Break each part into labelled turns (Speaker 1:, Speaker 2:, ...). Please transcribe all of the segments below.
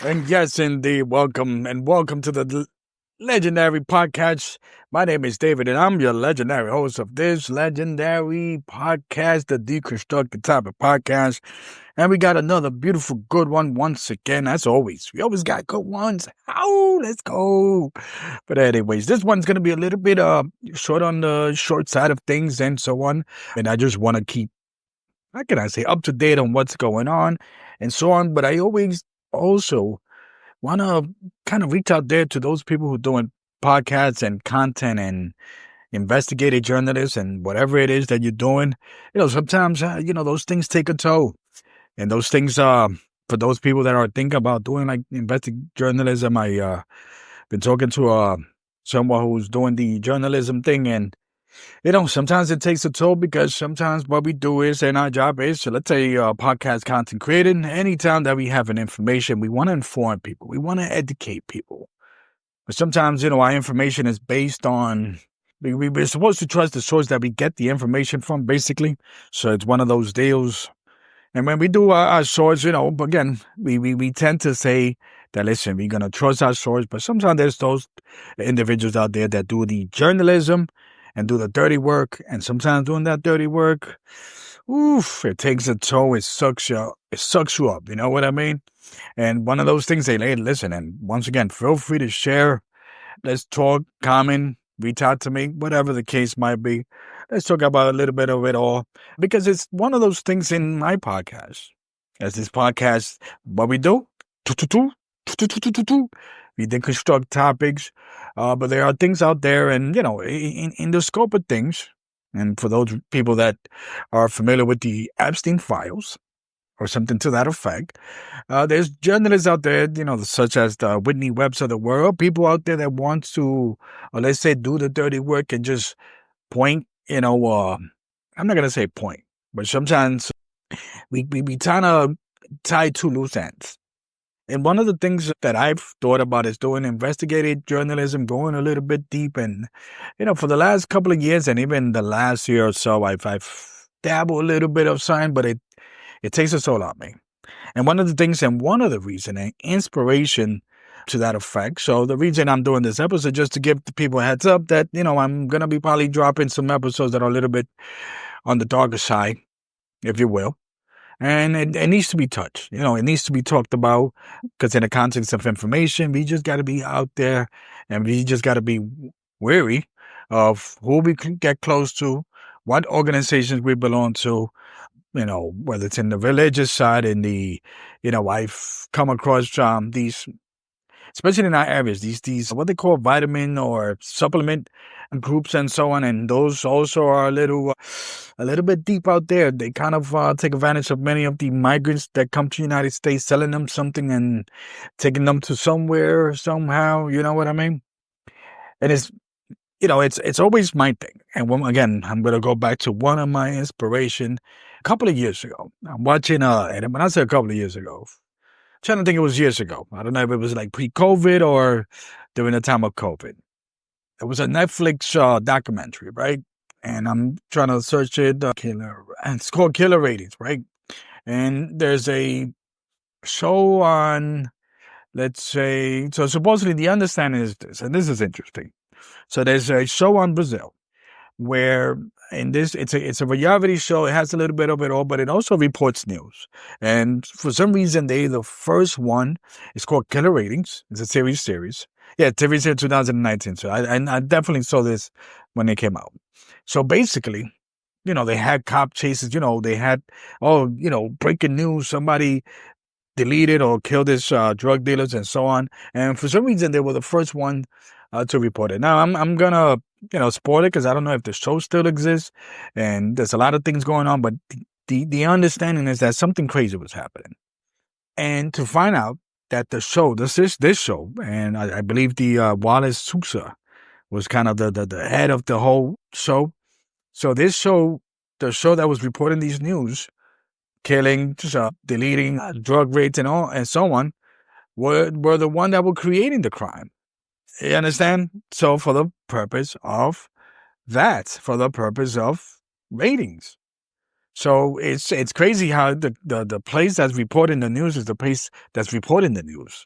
Speaker 1: And yes, indeed, welcome to the legendary podcast. My name is David, and I'm your legendary host of this legendary podcast, the D-constructing Topic podcast. And we got another beautiful, good one once again, as always. We always got good ones. Oh, let's go. But anyways, this one's going to be a little bit short on the short side of things and so on. And I just want to keep, how can I say, up to date on what's going on and so on. But I always also want to kind of reach out there to those people who are doing podcasts and content and investigative journalists and whatever it is that you're doing. Sometimes, those things take a toll. And those things, for those people that are thinking about doing like investigative journalism, I been talking to someone who's doing the journalism thing. And, sometimes it takes a toll because sometimes what we do is, and our job is, so let's say podcast content creating, anytime that we have an information, we want to inform people. We want to educate people. But sometimes, our information is based on, we're supposed to trust the source that we get the information from, basically. So it's one of those deals. And when we do our source, again, we tend to say that, listen, we're going to trust our source. But sometimes there's those individuals out there that do the journalism and do the dirty work. And sometimes doing that dirty work, it takes a toll. It sucks you up. You know what I mean? And one of those things, hey, listen, and once again, feel free to share. Let's talk, comment, reach out to me, whatever the case might be. Let's talk about a little bit of it all, because it's one of those things in my podcast. As this podcast, what we do, we deconstruct topics, but there are things out there, and in the scope of things, and for those people that are familiar with the Epstein files or something to that effect, there's journalists out there, such as the Whitney Webbs of the world, people out there that want to, or let's say, do the dirty work and just point. I'm not gonna say point, but sometimes we kind of tie two loose ends. And one of the things that I've thought about is doing investigative journalism, going a little bit deep. And, for the last couple of years and even the last year or so, I've dabbled a little bit of sign, but it takes a toll on me. And one of the things and one of the reason and inspiration to that effect. So the reason I'm doing this episode, just to give the people a heads up that, I'm going to be probably dropping some episodes that are a little bit on the darker side, if you will. And it needs to be touched. It needs to be talked about, because in the context of information, we just got to be out there, and we just got to be wary of who we can get close to, what organizations we belong to, whether it's in the religious side, in the, I've come across these, especially in our areas, these what they call vitamin or supplement groups and so on, and those also are a little bit deep out there. They kind of take advantage of many of the migrants that come to the United States, selling them something and taking them to somewhere somehow. You know what I mean? And it's always my thing. And again, I'm gonna go back to one of my inspiration. A couple of years ago, I'm watching. And when I say a couple of years ago, I'm trying to think, it was years ago. I don't know if it was like pre-COVID or during the time of COVID. It was a Netflix documentary, right? And I'm trying to search it. And it's called Killer Ratings, right? And there's a show on, let's say, so supposedly the understanding is this, and this is interesting. So there's a show on Brazil where in this, it's a reality show. It has a little bit of it all, but it also reports news. And for some reason, the first one is called Killer Ratings. It's a series. Yeah, TV series 2019. So I definitely saw this when it came out. So basically, they had cop chases. They had, breaking news. Somebody deleted or killed this drug dealers and so on. And for some reason, they were the first one to report it. Now, I'm gonna, spoil it, because I don't know if the show still exists, and there's a lot of things going on, but the understanding is that something crazy was happening. And to find out that the show, this show, and I believe the Wallace Sousa was kind of the head of the whole show. So this show, the show that was reporting these news, killing, deleting, drug rates and all, and so on, were the one that were creating the crime. You understand? So for the purpose of ratings. So it's crazy how the place that's reporting the news is the place that's reporting the news.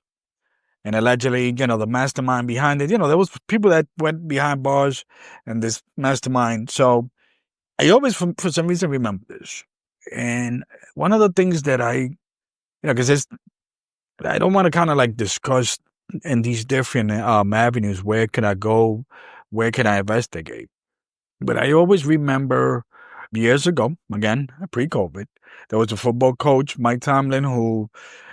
Speaker 1: And allegedly, the mastermind behind it, there was people that went behind bars and this mastermind. So I always, for some reason, remember this. And one of the things that because I don't want to kind of like discuss in these different avenues, where can I go, where can I investigate? But I always remember years ago, again, pre-COVID, there was a football coach, Mike Tomlin, who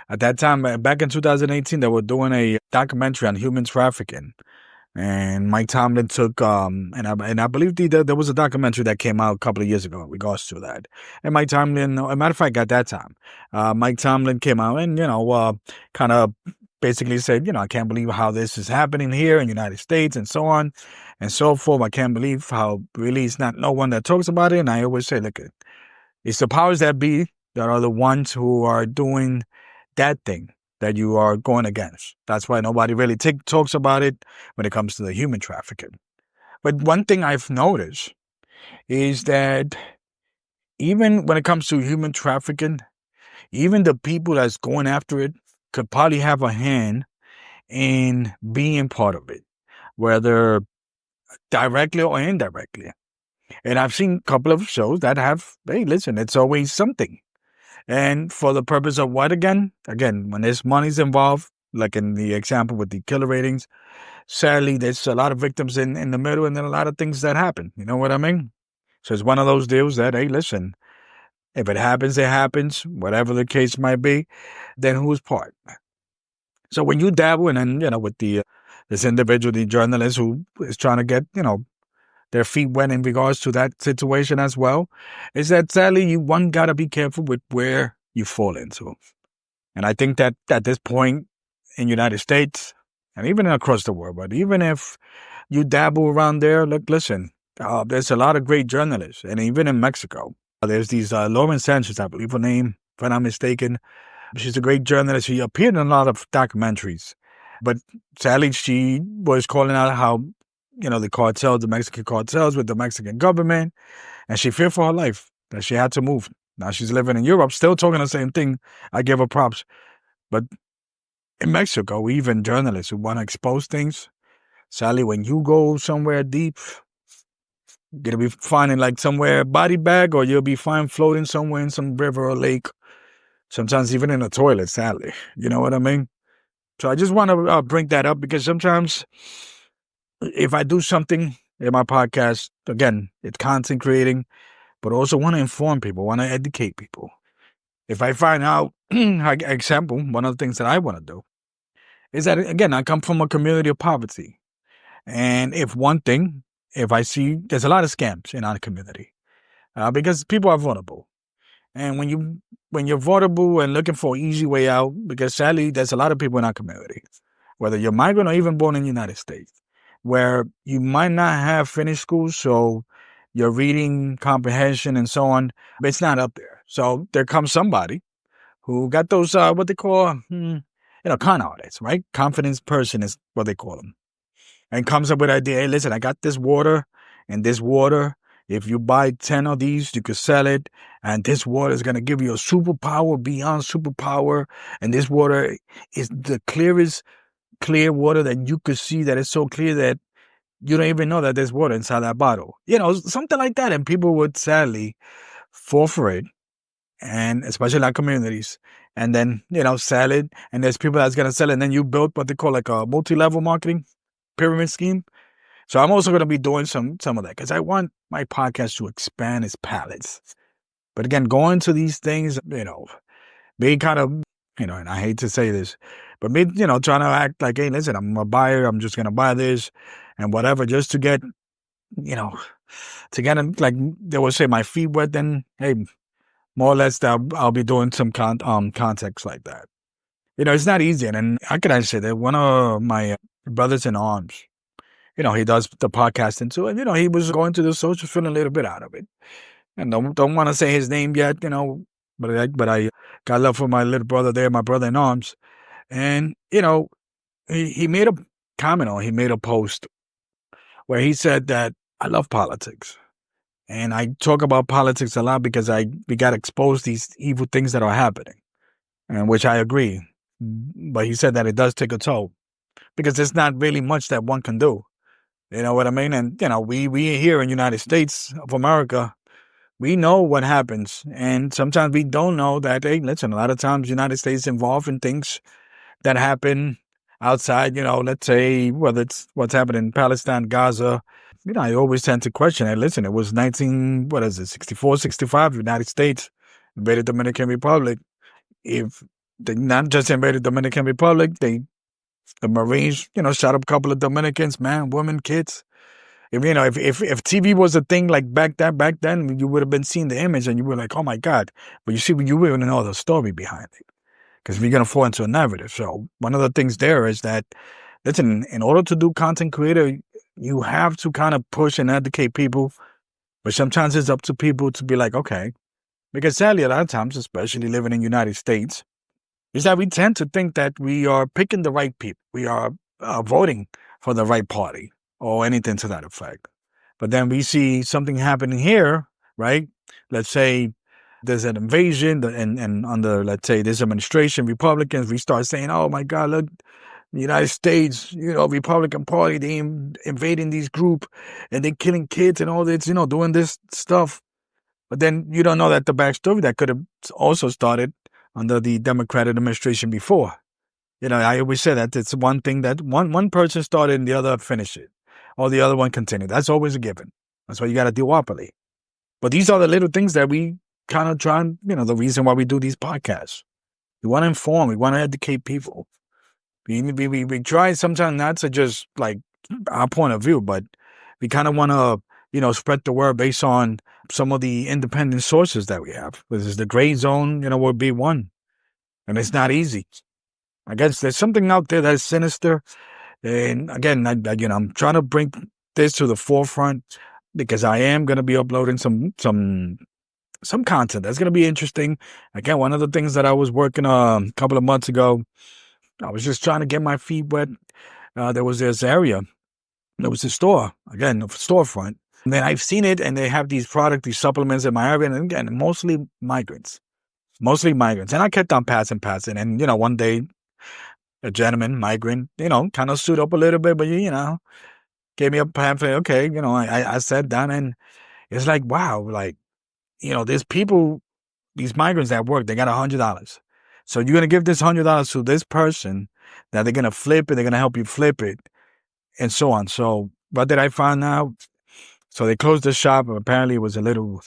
Speaker 1: at that time, back in 2018, they were doing a documentary on human trafficking. And Mike Tomlin took, and I believe there was a documentary that came out a couple of years ago in regards to that. And Mike Tomlin, as a matter of fact, at that time, Mike Tomlin came out and, kind of basically said, I can't believe how this is happening here in the United States and so on and so forth. I can't believe how really it's not no one that talks about it. And I always say, look, it's the powers that be that are the ones who are doing that thing that you are going against. That's why nobody really talks about it when it comes to the human trafficking. But one thing I've noticed is that even when it comes to human trafficking, even the people that's going after it could probably have a hand in being part of it, whether directly or indirectly. And I've seen a couple of shows that have, hey, listen, it's always something. And for the purpose of what again? Again, when there's money's involved, like in the example with the killer ratings, sadly, there's a lot of victims in the middle and then a lot of things that happen. You know what I mean? So it's one of those deals that, hey, listen, if it happens, it happens, whatever the case might be, then who's part? So when you dabble in, with this individual, the journalist who is trying to get, their feet wet in regards to that situation as well, is that sadly, one got to be careful with where you fall into. And I think that at this point in United States, and even across the world, but even if you dabble around there, look, listen, there's a lot of great journalists. And even in Mexico, there's these Lauren Sanchez, I believe her name, if I'm not mistaken. She's a great journalist. She appeared in a lot of documentaries. But sadly, she was calling out how, the cartels, the Mexican cartels with the Mexican government, and she feared for her life that she had to move. Now she's living in Europe, still talking the same thing. I give her props. But in Mexico, even journalists who want to expose things, sadly, when you go somewhere deep, you're going to be finding like somewhere body bag, or you'll be found floating somewhere in some river or lake, sometimes even in a toilet, sadly. You know what I mean? So I just want to bring that up because sometimes if I do something in my podcast, again, it's content creating, but also want to inform people, want to educate people. If I find out, example, one of the things that I want to do is that, again, I come from a community of poverty. And if I see there's a lot of scams in our community because people are vulnerable. And when you're vulnerable and looking for an easy way out, because sadly, there's a lot of people in our community, whether you're migrant or even born in the United States, where you might not have finished school, so your reading comprehension and so on, but it's not up there. So there comes somebody who got those, what they call, con artists, right? Confidence person is what they call them. And comes up with the idea, hey, listen, I got this water, and this water, if you buy 10 of these, you could sell it, and this water is going to give you a superpower beyond superpower, and this water is the clearest clear water that you could see, that is so clear that you don't even know that there's water inside that bottle. Something like that. And people would sadly fall for it, and especially in our communities. And then, sell it, and there's people that's going to sell it, and then you build what they call like a multi-level marketing pyramid scheme. So I'm also going to be doing some of that because I want my podcast to expand its palettes. But again, going to these things, being kind of, and I hate to say this, but me, trying to act like, hey, listen, I'm a buyer. I'm just going to buy this and whatever, just to get, like they would say, my feet wet. Then, hey, more or less, I'll be doing some context like that. It's not easy. And how can I say that? One of my brothers in arms, he does the podcasting too. And, he was going to the social, feeling a little bit out of it. And don't want to say his name yet, but I got love for my little brother there, my brother in arms. And, he made a comment, or he made a post where he said that I love politics. And I talk about politics a lot because we got exposed these evil things that are happening, and which I agree. But he said that it does take a toll. because there's not really much that one can do. You know what I mean? And, we here in United States of America, we know what happens. And sometimes we don't know that, hey, listen, a lot of times United States is involved in things that happen outside, let's say, whether it's what's happening in Palestine, Gaza. I always tend to question it. Listen, it was 64, 65, United States invaded Dominican Republic. If they not just invaded Dominican Republic, the Marines, shot up a couple of Dominicans, man, women, kids. If TV was a thing like back then, you would have been seeing the image and you were like, oh my God. But you see, you wouldn't know the story behind it because we're going to fall into a narrative. So one of the things there is that, listen, in order to do content creator, you have to kind of push and educate people. But sometimes it's up to people to be like, okay, because sadly, a lot of times, especially living in the United States, is that we tend to think that we are picking the right people. We are voting for the right party or anything to that effect. But then we see something happening here, right? Let's say there's an invasion and under, let's say, this administration, Republicans, we start saying, oh my God, look, the United States, Republican Party, they invading these group and they killing kids and all this, doing this stuff. But then you don't know that the backstory that could have also started under the Democratic administration before. I always say that it's one thing that one person started and the other finished it, or the other one continued. That's always a given. That's why you got to duopoly. But these are the little things that we kind of try and, the reason why we do these podcasts. We want to inform. We want to educate people. We try sometimes not to just like our point of view, but we kind of want to, spread the word based on some of the independent sources that we have. This is the gray zone, would be one. And it's not easy. I guess there's something out there that is sinister. And again, I'm trying to bring this to the forefront because I am going to be uploading some content that's going to be interesting. Again, one of the things that I was working on a couple of months ago, I was just trying to get my feet wet. There was this area. There was a store, again, a storefront. And then I've seen it, and they have these these supplements in my area, and again, mostly migrants. And I kept on passing. And, one day, a gentleman, migrant, kind of stood up a little bit, but, gave me a pamphlet. Okay, I sat down, and it's like, wow, like, there's people, these migrants that work, they got $100. So you're going to give this $100 to this person that they're going to flip it, they're going to help you flip it, and so on. So what did I find out? So they closed the shop. Apparently, it was a little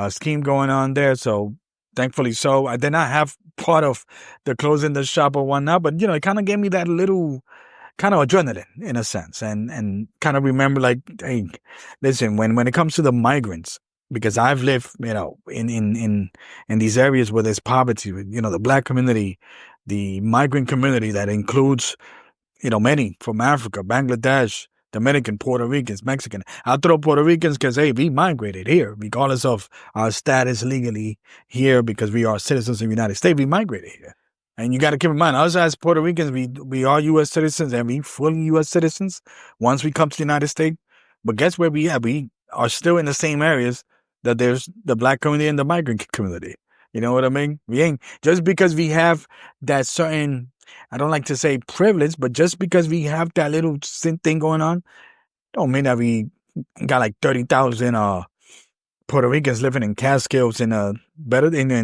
Speaker 1: scheme going on there. So thankfully so. I did not have part of the closing the shop or whatnot, but, it kind of gave me that little kind of adrenaline in a sense and kind of remember like, hey, listen, when it comes to the migrants, because I've lived, in these areas where there's poverty, the Black community, the migrant community that includes, many from Africa, Bangladesh, Dominican, Puerto Ricans, Mexican. I'll throw Puerto Ricans because, hey, we migrated here, regardless of our status legally here, because we are citizens of the United States, we migrated here. And you got to keep in mind, us as Puerto Ricans, we are U.S. citizens and we fully U.S. citizens once we come to the United States. But guess where we are? We are still in the same areas that there's the Black community and the migrant community. You know what I mean? We ain't, just because we have that certain, I don't like to say privilege, but just because we have that little thing going on, don't mean that we got like 30,000 Puerto Ricans living in Catskills in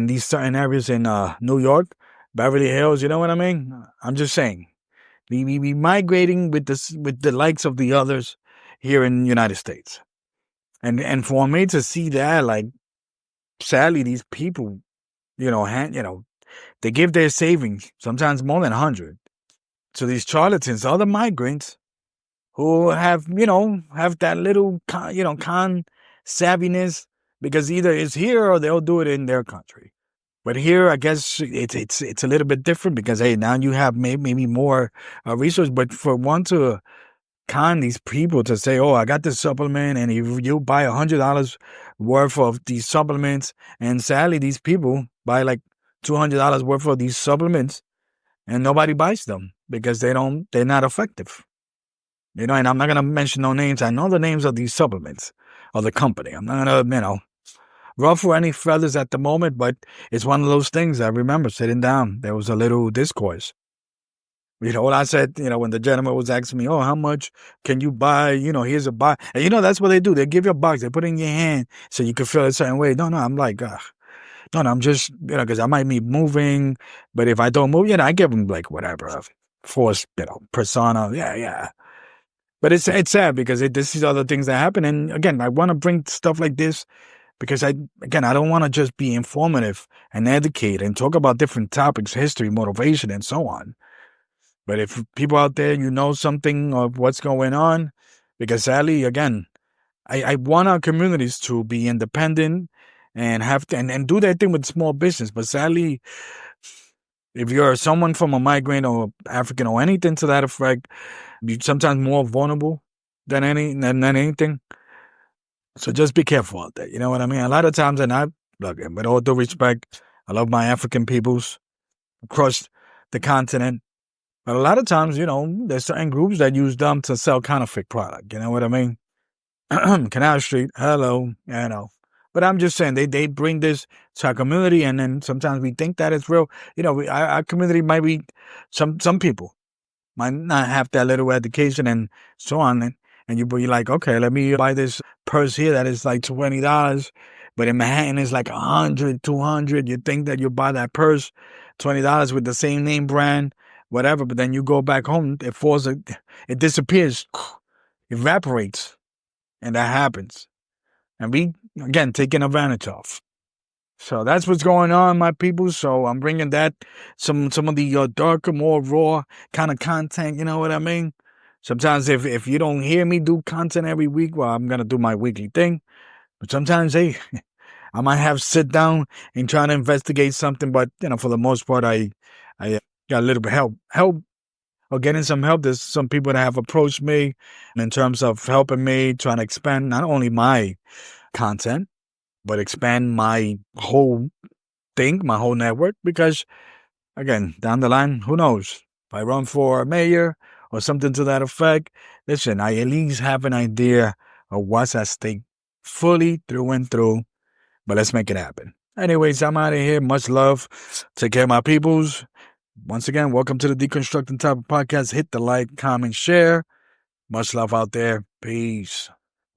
Speaker 1: these certain areas in New York, Beverly Hills. You know what I mean? I'm just saying, we migrating with the likes of the others here in the United States, and for me to see that, like, sadly, these people, they give their savings, sometimes more than 100, to these charlatans, other migrants who have that little, con savviness, because either it's here or they'll do it in their country. But here, I guess it's a little bit different because, hey, now you have maybe more resources. But for one to con these people to say, oh, I got this supplement, and if you buy $100 worth of these supplements, and sadly, these people buy like $200 worth of these supplements, and nobody buys them because they're not effective. And I'm not gonna mention no names. I know the names of these supplements or the company. I'm not gonna, ruffle any feathers at the moment, but it's one of those things I remember sitting down. There was a little discourse. What I said, when the gentleman was asking me, oh, how much can you buy? Here's a box. And that's what they do. They give you a box. They put it in your hand so you can feel a certain way. No, I'm like, no, I'm just, because I might be moving. But if I don't move, I give them like whatever, force, persona. Yeah, yeah. But it's sad because this is other things that happen. And again, I want to bring stuff like this because I don't want to just be informative and educate and talk about different topics, history, motivation, and so on. But if people out there, something of what's going on, because sadly, again, I want our communities to be independent and have to, and do their thing with small business. But sadly, if you're someone from a migrant or African or anything to that effect, you're sometimes more vulnerable than anything. So just be careful out there. You know what I mean? A lot of times, and look, with all due respect, I love my African peoples across the continent. But a lot of times, there's certain groups that use them to sell counterfeit product. You know what I mean? Canal Street, hello, But I'm just saying, they bring this to our community, and then sometimes we think that it's real. Our community might be, some people might not have that little education and so on. And you're like, okay, let me buy this purse here that is like $20. But in Manhattan, it's like $100, $200. You think that you buy that purse, $20 with the same name brand, whatever. But then you go back home, it disappears, evaporates. And that happens. And we, again, taken advantage of. So that's what's going on, my people. So I'm bringing that, some of the darker, more raw kind of content, you know what I mean? Sometimes if you don't hear me do content every week, well, I'm going to do my weekly thing. But sometimes, hey, I might have to sit down and try to investigate something. But, for the most part, I got a little bit help or getting some help. There's some people that have approached me in terms of helping me, trying to expand not only my content, but expand my whole thing, my whole network. Because, again, down the line, who knows? If I run for mayor or something to that effect, listen, I at least have an idea of what's at stake fully through and through. But let's make it happen. Anyways, I'm out of here. Much love. Take care, my peoples. Once again, welcome to the Deconstructing Topics podcast. Hit the like, comment, share. Much love out there. Peace.